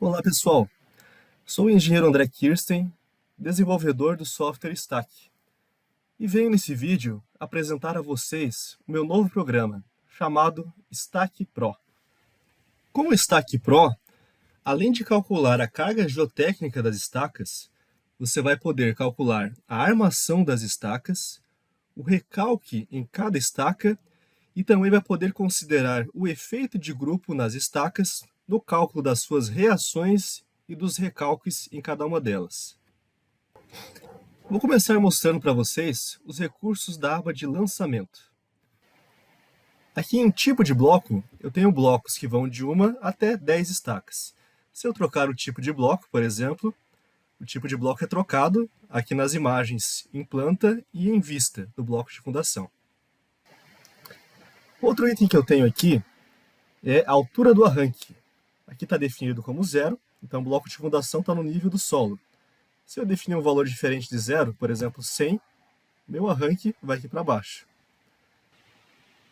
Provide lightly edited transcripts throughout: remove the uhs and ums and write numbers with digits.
Olá pessoal, sou o engenheiro André Kirsten, desenvolvedor do software Stack, e venho nesse vídeo apresentar a vocês o meu novo programa, chamado Stack Pro. Com o Stack Pro, além de calcular a carga geotécnica das estacas, você vai poder calcular a armação das estacas, o recalque em cada estaca e também vai poder considerar o efeito de grupo nas estacas no cálculo das suas reações e dos recalques em cada uma delas. Vou começar mostrando para vocês os recursos da aba de lançamento. Aqui em tipo de bloco, eu tenho blocos que vão de 1 até 10 estacas. Se eu trocar o tipo de bloco, por exemplo, o tipo de bloco é trocado aqui nas imagens em planta e em vista do bloco de fundação. Outro item que eu tenho aqui é a altura do arranque. Aqui está definido como 0, então o bloco de fundação está no nível do solo. Se eu definir um valor diferente de 0, por exemplo 100, meu arranque vai aqui para baixo.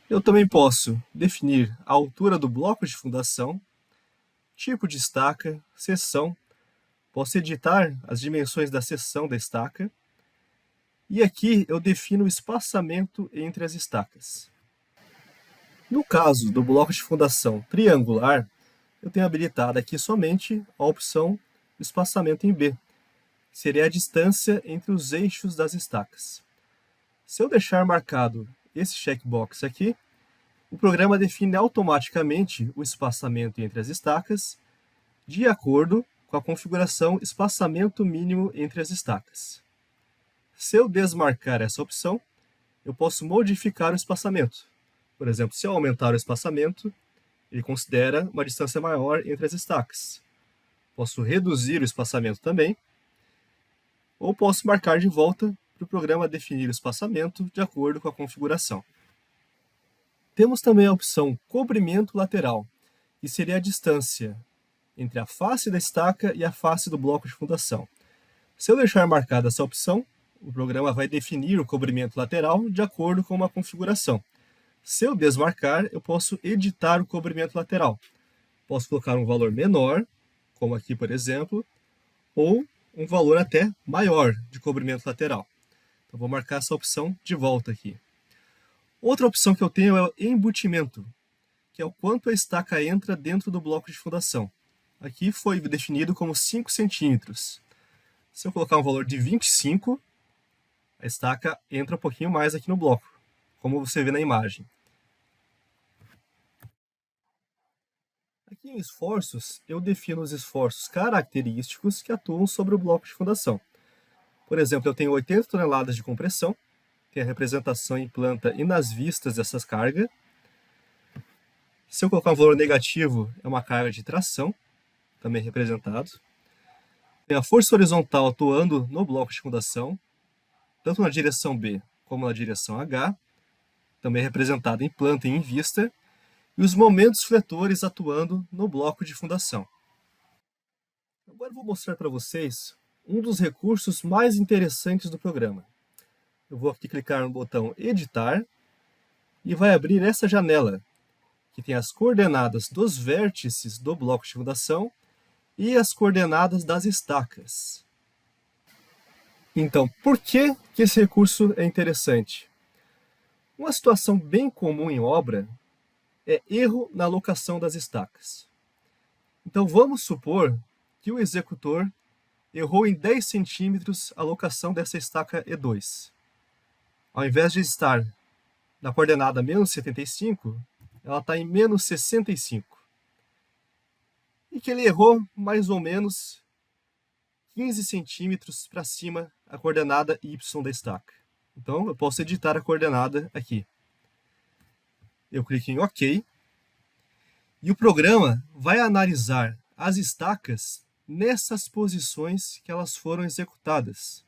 Eu também posso definir a altura do bloco de fundação, tipo de estaca, seção, posso editar as dimensões da seção da estaca, e aqui eu defino o espaçamento entre as estacas. No caso do bloco de fundação triangular, eu tenho habilitado aqui somente a opção do espaçamento em B, que seria a distância entre os eixos das estacas. Se eu deixar marcado esse checkbox aqui, o programa define automaticamente o espaçamento entre as estacas de acordo com a configuração espaçamento mínimo entre as estacas. Se eu desmarcar essa opção, eu posso modificar o espaçamento. Por exemplo, se eu aumentar o espaçamento, ele considera uma distância maior entre as estacas. Posso reduzir o espaçamento também, ou posso marcar de volta para o programa definir o espaçamento de acordo com a configuração. Temos também a opção cobrimento lateral, que seria a distância entre a face da estaca e a face do bloco de fundação. Se eu deixar marcada essa opção, o programa vai definir o cobrimento lateral de acordo com uma configuração. Se eu desmarcar, eu posso editar o cobrimento lateral. Posso colocar um valor menor, como aqui, por exemplo, ou um valor até maior de cobrimento lateral. Então, vou marcar essa opção de volta aqui. Outra opção que eu tenho é o embutimento, que é o quanto a estaca entra dentro do bloco de fundação. Aqui foi definido como 5 centímetros. Se eu colocar um valor de 25, a estaca entra um pouquinho mais aqui no bloco, como você vê na imagem. Aqui em esforços, eu defino os esforços característicos que atuam sobre o bloco de fundação. Por exemplo, eu tenho 80 toneladas de compressão, tem a representação em planta e nas vistas dessas cargas. Se eu colocar um valor negativo, é uma carga de tração, também representado. Tem a força horizontal atuando no bloco de fundação, tanto na direção B como na direção H, também representada em planta e em vista, e os momentos fletores atuando no bloco de fundação. Agora eu vou mostrar para vocês um dos recursos mais interessantes do programa. Eu vou aqui clicar no botão Editar e vai abrir essa janela, que tem as coordenadas dos vértices do bloco de fundação e as coordenadas das estacas. Então, por que esse recurso é interessante? Uma situação bem comum em obra é erro na alocação das estacas. Então, vamos supor que o executor errou em 10 centímetros a alocação dessa estaca E2. Ao invés de estar na coordenada menos 75, ela está em menos 65. E que ele errou mais ou menos 15 centímetros para cima a coordenada Y da estaca. Então, eu posso editar a coordenada aqui. Eu clico em OK. E o programa vai analisar as estacas nessas posições que elas foram executadas.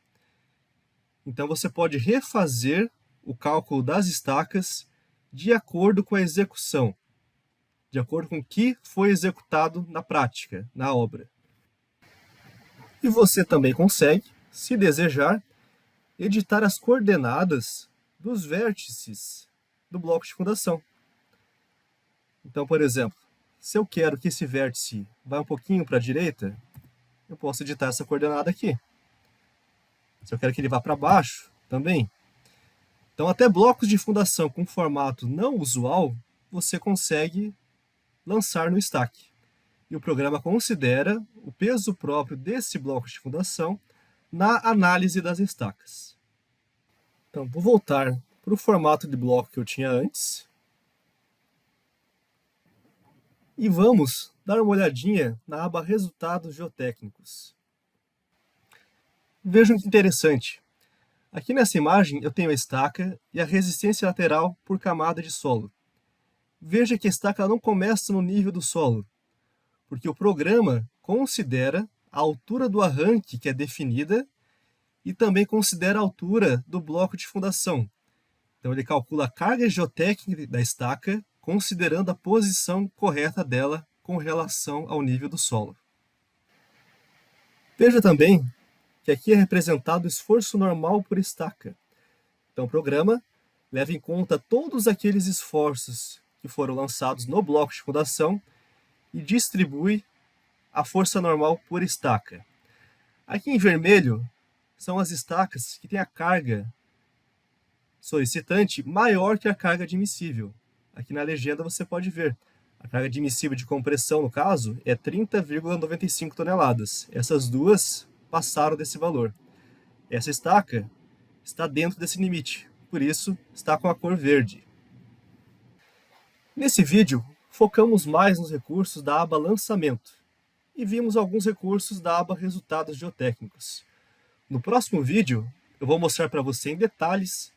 Então, você pode refazer o cálculo das estacas de acordo com a execução, de acordo com o que foi executado na prática, na obra. E você também consegue, se desejar, editar as coordenadas dos vértices do bloco de fundação. Então, por exemplo, se eu quero que esse vértice vá um pouquinho para a direita, eu posso editar essa coordenada aqui. Se eu quero que ele vá para baixo, também. Então, até blocos de fundação com formato não usual, você consegue lançar no stack. E o programa considera o peso próprio desse bloco de fundação na análise das estacas. Então, vou voltar para o formato de bloco que eu tinha antes. E vamos dar uma olhadinha na aba Resultados Geotécnicos. Vejam que interessante. Aqui nessa imagem eu tenho a estaca e a resistência lateral por camada de solo. Veja que a estaca não começa no nível do solo, porque o programa considera a altura do arranque que é definida e também considera a altura do bloco de fundação. Então ele calcula a carga geotécnica da estaca, considerando a posição correta dela com relação ao nível do solo. Veja também que aqui é representado o esforço normal por estaca. Então o programa leva em conta todos aqueles esforços que foram lançados no bloco de fundação e distribui a força normal por estaca. Aqui em vermelho são as estacas que têm a carga solicitante maior que a carga admissível. Aqui na legenda você pode ver. A carga admissível de compressão, no caso, é 30,95 toneladas. Essas duas passaram desse valor. Essa estaca está dentro desse limite, por isso está com a cor verde. Nesse vídeo, focamos mais nos recursos da aba Lançamento e vimos alguns recursos da aba Resultados Geotécnicos. No próximo vídeo, eu vou mostrar para você em detalhes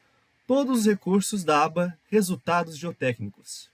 todos os recursos da aba Resultados Geotécnicos.